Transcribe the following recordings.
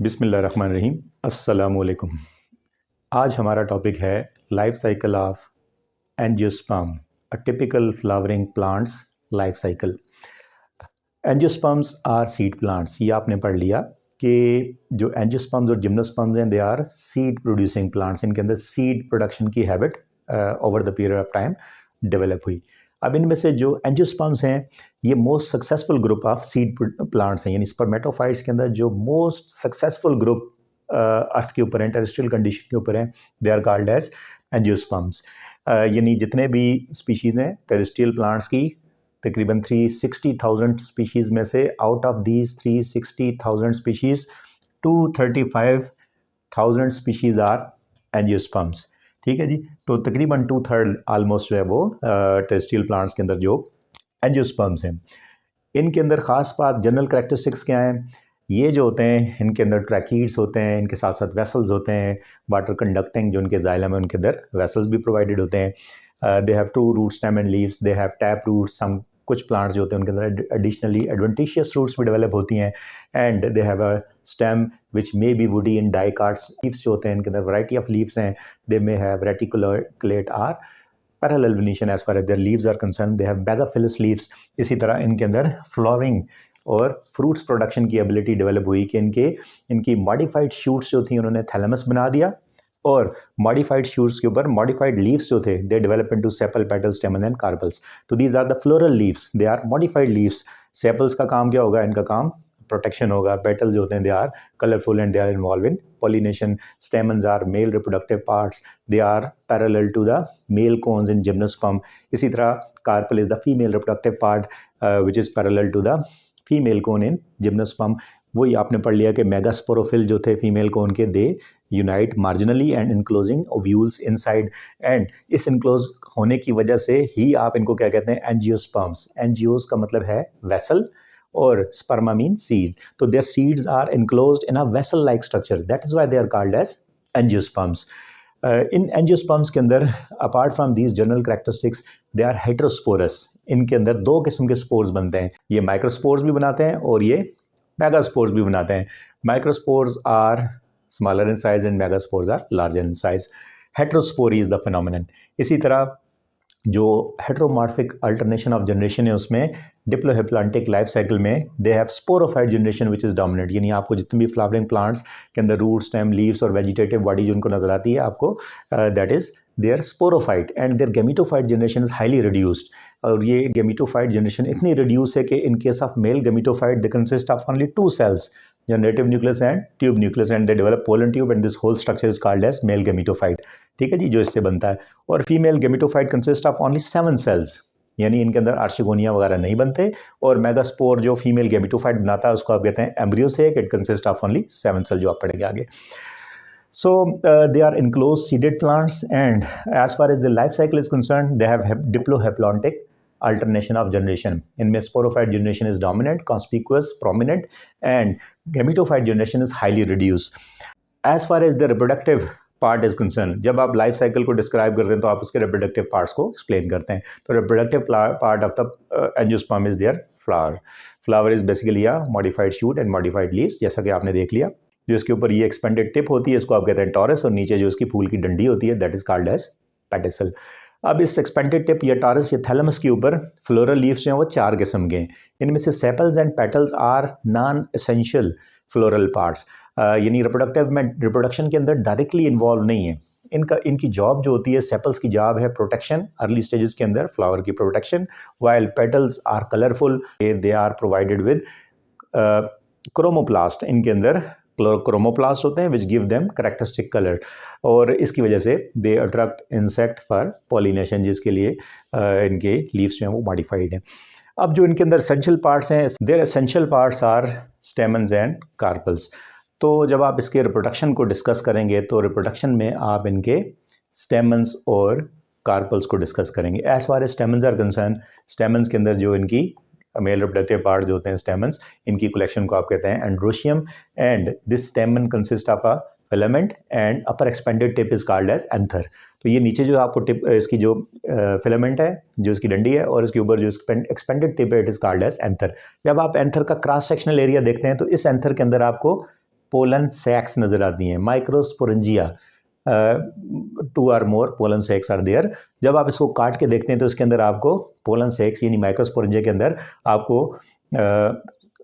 बिस्मिल्लाहिर्रहमानिर्रहीम। अस्सलामुअलैकुम। आज हमारा टॉपिक है life cycle of angiosperm, a typical flowering plants life cycle. Angiosperms are seed plants. ये आपने पढ़ लिया कि जो एंजियोस्पर्म्स और जिम्नोस्पर्म्स हैं they are seed producing plants. इनके अंदर सीड प्रोडक्शन की habit over the period of time develop हुई। अब इनमें से जो एंजियोस्पर्म्स हैं ये most successful group of seed plants हैं, यानी स्पर्मेटोफाइट्स के अंदर जो मोस्ट सक्सेसफुल ग्रुप अर्थ के ऊपर हैं, टेरेस्ट्रियल कंडीशन के ऊपर हैं, they are called as angiosperms. यानी जितने भी स्पीशीज़ हैं टेरेस्ट्रियल प्लांट्स की, तकरीबन 360,000 स्पीशीज़ में से out of these 360,000 species 235,000 species are angiosperms. ठीक है जी। तो तकरीबन 2/3 आलमोस्ट जो है वो टेरेस्ट्रियल प्लांट्स के अंदर जो एंजियोस्पर्म्स हैं। इनके अंदर ख़ास बात जनरल करैक्टरिस्टिक्स क्या हैं? ये जो होते हैं इनके अंदर ट्रैकीड्स होते हैं, इनके साथ साथ वेसल्स होते हैं, वाटर कंडक्टिंग जो उनके जाइलम है उनके अंदर वेसल्स भी प्रोवाइडेड होते हैं। They have 2 root stem and leaves, they have tap roots. Some कुछ प्लांट्स जो होते हैं उनके अंदर एडिशनली एडवेंटिशियस रूट्स भी डेवलप होती हैं, and they have a stem which may be woody in dicots. Leaves जो होते हैं इनके अंदर वैरायटी ऑफ लीव्स हैं, they may have reticulate or parallel venation as far as their leaves are concern, they have megaphyllous leaves. इसी तरह इनके अंदर फ्लावरिंग और फ्रूट्स प्रोडक्शन की एबिलिटी डेवलप हुई कि इनकी मॉडिफाइड शूट्स जो थी उन्होंने थैलेमस बना दिया, और मॉडिफाइड शूट्स के ऊपर मॉडिफाइड लीव्स जो थे they develop into sepal, petal, stamen and carpels. तो these are the floral leaves, they are modified leaves. Sepals का काम क्या होगा? इनका काम प्रोटेक्शन होगा। पेटल जो होते हैं they are colourful and they are involve in pollination. Stamens are male reproductive parts, they are parallel to the male cones in gymnosperm. इसी तरह carpel is the female reproductive part which is parallel to the female cone in gymnosperm. वही आपने पढ़ लिया कि megasporophyll जो थे female cone के, दे unite marginally and enclosing ovules inside, and इस इनक्लोज होने की वजह से ही आप इनको क्या कहते हैं? एंजियोस्पर्म्स। एंजियोस का मतलब है वेसल और sperma means seed. So their seeds are enclosed in a vessel-like structure. That is why they are called as angiosperms. In angiosperms के अंदर apart from these general characteristics, they are heterosporous. इनके अंदर 2 किस्म के spores बनते हैं। ये microspores भी बनाते हैं और ये मेगास्पोर्स भी बनाते हैं। Microspores are smaller in size and megaspores are larger in size. Heterospory is the phenomenon. इसी तरह जो हेट्रोमॉर्फिक अल्टरनेशन ऑफ जनरेशन है उसमें डिप्लोहेप्लांटिक लाइफ साइकिल में they have sporophyte generation which is dominant. यानी आपको जितने भी फ्लावरिंग प्लांट्स के अंदर रूट, स्टेम, लीव्स और वेजिटेटिव बॉडी जो उनको नजर आती है आपको, that is their sporophyte, and their gametophyte generation is highly reduced. और ये गेमिटोफाइट जनरेशन इतनी रिड्यूस है कि in case of male gametophyte they consist of only 2 cells, generative nucleus and tube nucleus, and they develop pollen tube, and this whole structure is called as male gametophyte. ठीक है जी, जो इससे बनता है। और female gametophyte consist of only 7 cells, यानी इनके अंदर आर्शिगोनिया वगैरह नहीं बनते। और मेगास्पोर जो फीमेल गेमिटोफाइट बनाता है उसको आप कहते हैं embryo sac. It consist of only 7 cells, जो आप पढ़ेंगे आगे। So they are enclosed seeded plants, and as far as the life cycle is concerned, they have diplohaplontic alternation of generation. इनमें sporophyte generation is dominant, conspicuous, prominent, and gametophyte generation is highly reduced. As far as the reproductive part is concern, जब आप life cycle को describe करते हैं तो आप उसके reproductive parts को एक्सप्लेन करते हैं। तो reproductive part of the angiosperm is their flower. Flower is basically a modified shoot and modified leaves, जैसा कि आपने देख लिया। जो इसके ऊपर ये एक्सपेंडेड टिप होती है इसको आप कहते हैं टॉरस, और नीचे जो इसकी फूल की डंडी होती है that is called as pedicel. अब इस एक्सपेंडेड टिप या टॉरस या थैलेमस के ऊपर फ्लोरल लीव्स जो हैं वो 4 किस्म के हैं। इनमें से sepals and petals are non essential floral parts, यानी रिप्रोडक्शन के अंदर डायरेक्टली इन्वॉल्व नहीं है। इनकी जॉब जो होती है, सेपल्स की जॉब है प्रोटेक्शन, अर्ली स्टेजेस के अंदर फ्लावर की protection, while petals are colourful, they are provided with chromoplast. इनके अंदर क्रोमोप्लास्ट होते हैं which give them characteristic colour, और इसकी वजह से they attract insect for pollination, जिसके लिए इनके लीव्स जो हैं वो मॉडिफाइड हैं। अब जो इनके अंदर एसेंशियल पार्ट्स हैं, their essential parts are stamens and carpels. तो जब आप इसके रिप्रोडक्शन को डिस्कस करेंगे तो रिप्रोडक्शन में आप इनके स्टेमन्स और कार्पल्स को डिस्कस करेंगे। As far as stamens are concern, stamens के अंदर जो इनकी मेल रिप्रोडक्टिव पार्ट जो होते हैं स्टेमन्स, इनकी कलेक्शन को आप कहते हैं androecium, and this stamen consist of a filament and upper expanded tip is called as anther. तो ये नीचे जो आपको टिप, इसकी जो फिलामेंट है, जो इसकी डंडी है, और इसके ऊपर जो एक्सपेंडेड टिप है, it is called as anther. जब आप एंथर का क्रॉस सेक्शनल एरिया देखते हैं तो इस एंथर के अंदर आपको पोलन सैक्स नज़र आती हैं, microsporangia, 2 or more pollen sacs are there. जब आप इसको काट के देखते हैं तो इसके अंदर आपको पोलन सैक्स यानी माइक्रोस्पोरेंजिया के अंदर आपको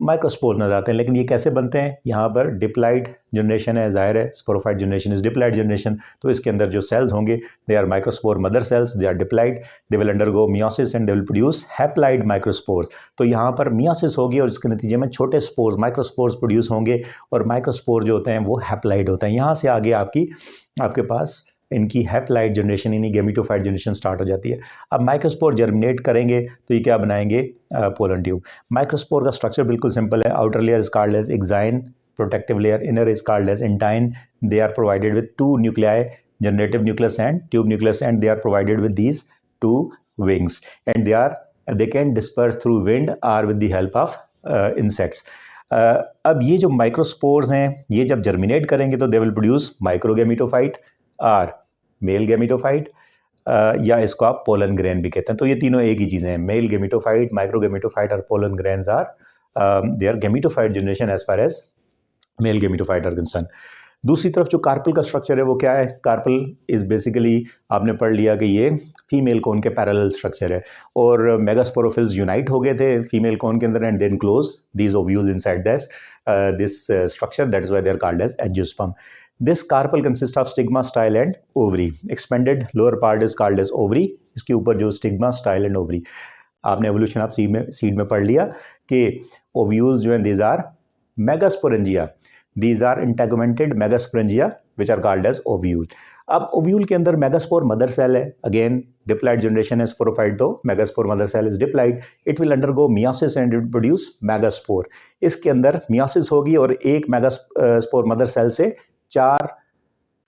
माइक्रोस्पोर नजर आते हैं। लेकिन ये कैसे बनते हैं, यहाँ पर डिप्लाइड जनरेशन है, जाहिर है sporophyte generation is diploid generation, तो इसके अंदर जो सेल्स होंगे they are microspore mother cells, they are diploid, they will undergo meiosis and they will produce haploid microspores. तो यहाँ पर मियोसिस होगी और इसके नतीजे में छोटे स्पोर्स माइक्रोस्पोर्स प्रोड्यूस होंगे और माइक्रोस्पोर जो होते हैं वो हैप्लाइड होते हैं। यहाँ से आगे आपके पास इनकी हैप्लाइड जनरेशन यानी गेमिटोफाइट जनरेशन स्टार्ट हो जाती है। अब माइक्रोस्पोर जर्मिनेट करेंगे तो ये क्या बनाएंगे, पोलन ट्यूब। माइक्रोस्पोर का स्ट्रक्चर बिल्कुल सिंपल है, outer layer is called as exine, protective layer inner is called as intine, they are provided with 2 nuclei, generative nucleus and tube nucleus, and they are provided with these 2 wings and they can disperse through wind or with the help of insects. अब ये जो microspores हैं ये जब germinate करेंगे तो दे will produce माइक्रोगेमिटोफाइट और male gametophyte, या इसको आप पोलन ग्रेन भी कहते हैं। तो ये तीनों एक ही चीज़ें हैं, मेल गेमिटोफाइट, माइक्रोगेमिटोफाइट और pollen grains are their gametophyte generation as far as male gametophyte are concern. दूसरी तरफ जो कार्पल का स्ट्रक्चर है वो क्या है, कार्पल इज़ बेसिकली आपने पढ़ लिया कि ये फीमेल कोन के पैरेलल स्ट्रक्चर है और मेगास्पोरोफिल्स यूनाइट हो गए थे फीमेल कोन के अंदर and then close these ovules inside this structure, that is why they are called as angiosperm. This carpel consists of stigma, style and ovary. Expanded lower part is called as ovary. इसके ऊपर जो stigma, style and ovary. आपने evolution of seed में पढ़ लिया कि ovules जो हैं these are megasporangia. These are integumented megasporangia which are called as ovule. अब ovule के अंदर megaspore mother cell है, again diploid generation है sporophyte, तो megaspore mother cell is diploid. It will undergo meiosis and it will produce megaspore. इसके अंदर meiosis होगी और एक megaspore mother cell से 4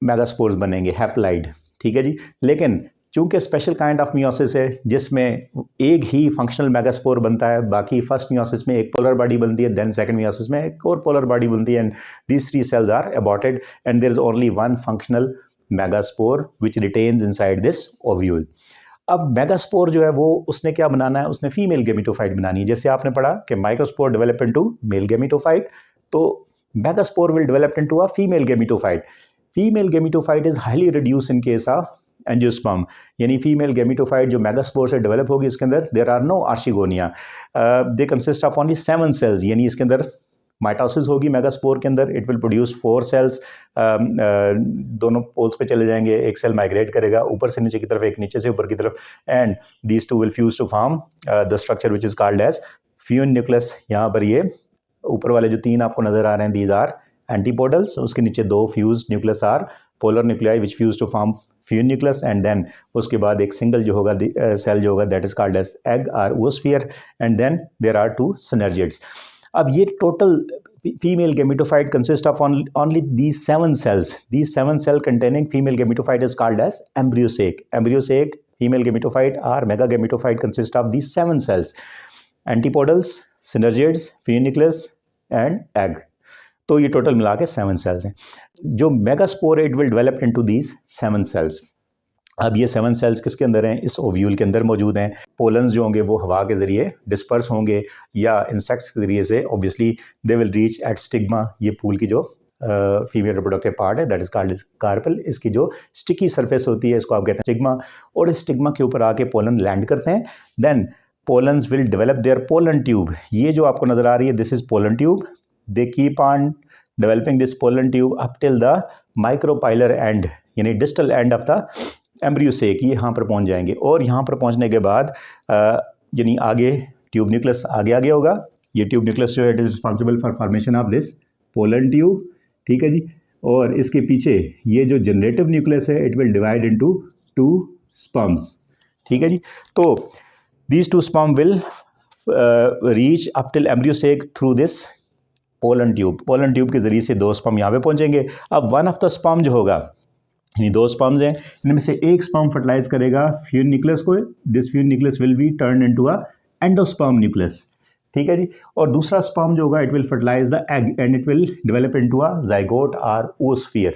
मेगास्पोर्स बनेंगे हैप्लाइड, ठीक है जी। लेकिन चूंकि स्पेशल काइंड ऑफ मियोसिस है जिसमें एक ही फंक्शनल मेगास्पोर बनता है, बाकी फर्स्ट मियोसिस में एक पोलर बॉडी बनती है, देन सेकंड मियोसिस में एक और पोलर बॉडी बनती है, and these 3 cells are aborted and there is only one functional megaspore which retains inside this ovule. अब मेगास्पोर जो है वो उसने क्या बनाना है, उसने फीमेल गेमिटोफाइट बनानी है। जैसे आपने पढ़ा कि microspore develop into male gametophyte, तो megaspore will develop into a female gametophyte. Female gametophyte is highly reduced in case of angiosperm. यानी female gametophyte जो megaspore से develop होगी उसके अंदर there are no archegonia. They consist of only 7 cells. यानी इसके अंदर माइटोसिस होगी मेगास्पोर के अंदर, इट विल प्रोड्यूस 4 सेल्स, दोनों पोल्स पे चले जाएंगे, एक सेल माइग्रेट करेगा ऊपर से नीचे की तरफ, एक नीचे से ऊपर की तरफ, and these 2 will fuse to form the structure which is called as fusion nucleus. यहाँ पर ये ऊपर वाले जो 3 आपको नजर आ रहे हैं दीज आर एंटीपोडल्स, उसके नीचे 2 fuse nucleus are polar nuclei which fuse to form fusion nucleus, and then उसके बाद एक सिंगल जो होगा सेल जो होगा that is called as egg or oosphere, and then there are 2 synergids. अब ये total female gametophyte consist of only these 7 cells. These 7 cell containing female gametophyte is called as embryosaic. Embryosaic female gametophyte or megagemetophyte consist of these 7 cells: antipodals, synergids, funiculus and egg. तो ये total मिला के 7 cells हैं। जो megaspore it will develop into these 7 cells. अब ये 7 sales किसके अंदर हैं, इस ओव्यूल के अंदर मौजूद हैं। पोलन्स जो होंगे वो हवा के ज़रिए डिस्पर्स होंगे या इंसेक्ट्स के ज़रिए से, obviously they will reach at stigma, ये फूल की जो फीमेल रिप्रोडक्टिव पार्ट है दैट इज कॉल्ड कार्पल, इसकी जो स्टिकी सरफेस होती है इसको आप कहते हैं स्टिग्मा, और इस स्टिग्मा के ऊपर आके पोलन लैंड करते हैं। Then pollens will develop their pollen tube. ये जो आपको नज़र आ रही है this is pollen tube. They keep on developing this pollen tube up till the micropylar end, यानी distal end of the embryo sac, ये यहाँ पर पहुँच जाएंगे। और यहाँ पर पहुँचने के बाद यानी आगे ट्यूब न्यूक्लियस आगे आगे होगा। ये ट्यूब न्यूक्लियस जो है it is responsible for formation of this pollen tube, ठीक है जी। और इसके पीछे ये जो जनरेटिव न्यूक्लियस है it will divide into 2 sperms, ठीक है जी। तो these 2 sperm will reach up till embryo sac through this pollen tube. Pollen tube के जरिए से 2 स्पर्म यहाँ पे पहुँचेंगे। अब वन ऑफ द स्पर्म जो होगा, यानी 2 स्पर्म्स हैं, इनमें से एक स्पर्म फर्टिलाइज करेगा फ्यून न्यूक्लियस को। This fusion nucleus will be turn into a endosperm nucleus, ठीक है जी। और दूसरा स्पर्म जो होगा it will fertilize the egg and it will develop into a zygote और oosphere,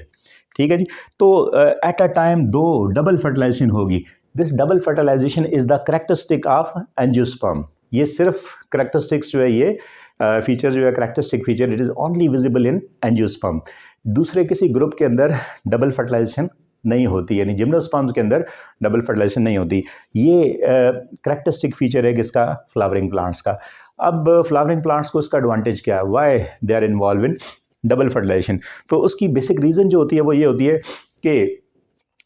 ठीक है जी। तो at a time 2 double fertilization होगी। This double fertilization is the characteristic of angiosperm. ये सिर्फ करेक्टरिस्टिक्स जो है, ये फीचर जो है, characteristic feature, it is only visible in angiosperm. दूसरे किसी ग्रुप के अंदर डबल फर्टिलाइजेशन नहीं होती, यानी जिम्नोस्पर्म्स के अंदर डबल फर्टिलाइजेशन नहीं होती। ये करेक्टरिस्टिक फीचर है किसका? फ्लावरिंग प्लांट्स का। अब फ्लावरिंग प्लांट्स को इसका एडवांटेज क्या है? Why they are involve in double fertilization? तो उसकी बेसिक रीज़न जो होती है वो ये होती है कि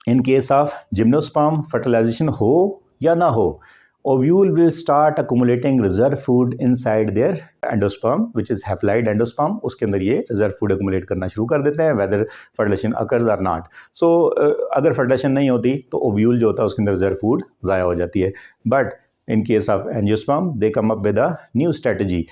in case of gymnosperm fertilization हो या ना हो, ovule will start accumulating reserve food inside their endosperm which is haplide endosperm। उसके अंदर ये reserve food accumulate करना शुरू कर देते हैं whether fertilization occurs or not। so अगर fertilization नहीं होती तो ovule जो होता है उसके अंदर reserve food ज़ाया हो जाती है। but in case of angiosperm they come up with a new strategy।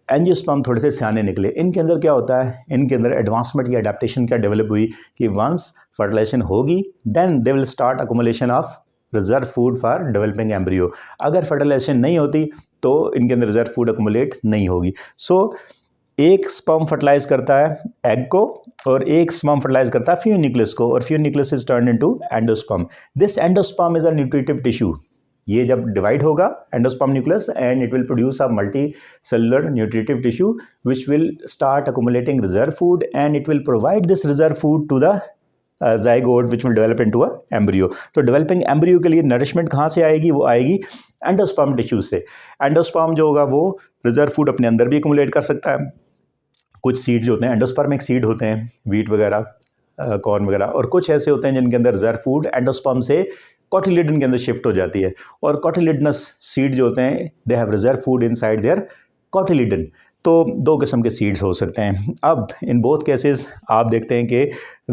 Angiosperm थोड़े से सियाने निकले। इनके अंदर क्या होता है? इनके अंदर एडवांसमेंट या अडेप्टेशन क्या डेवलप हुई कि वंस फर्टिलाइजेशन होगी then they will start accumulation of reserve food for developing embryo. अगर फर्टिलाइजेशन नहीं होती तो इनके अंदर रिजर्व फूड अकोमोलेट नहीं होगी। सो एक स्पर्म फर्टिलाइज करता है एग को और एक स्पर्म फर्टिलाइज करता है फ्यूनिक्लियस को, और fusion nucleus is turn into endosperm. This endosperm is a nutritive tissue. ये जब डिवाइड होगा endosperm nucleus and it will produce a multi cellular nutritive tissue which will start accumulating reserve food and it will provide this reserve food to the zygote which will develop into a embryo। तो developing embryo के लिए nourishment कहाँ से आएगी? वो आएगी endosperm tissue से। Endosperm जो होगा वो रिजर्व फूड अपने अंदर भी एक्युमुलेट कर सकता है। कुछ सीड जो होते हैं एंडोस्पर्मिक सीड होते हैं, वीट वगैरह, कॉर्न वगैरह, और कुछ ऐसे होते हैं जिनके अंदर रिजर्व फूड एंडोस्पर्म से कॉटिलिडन के अंदर शिफ्ट हो जाती है, और कॉटिलिडनस सीड जो होते हैं they have reserve food inside their cotyledon. तो दो किस्म के सीड्स हो सकते हैं। अब इन बोथ केसेस आप देखते हैं कि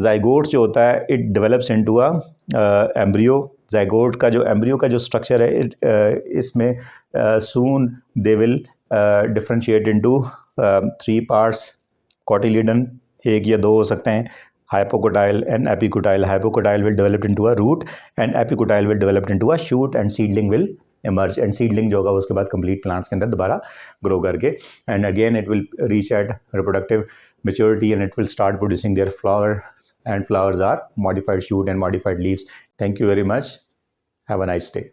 जाइगोट जो होता है it develops into a embryo. Zygote का जो एम्ब्रियो का जो स्ट्रक्चर है इसमें soon they will differentiate into 3 parts. Cotyledon एक या दो हो सकते हैं, hypocotyle and epicotyle। Hypocotyle will develop into a root and epicotyle will develop into a shoot and seedling will emerge। and seedling जो होगा उसके बाद complete plants के अंदर दोबारा grow करके and again it will reach at reproductive maturity and it will start producing their flower, and flowers are modified shoot and modified leaves। Thank you very much. Have a nice day.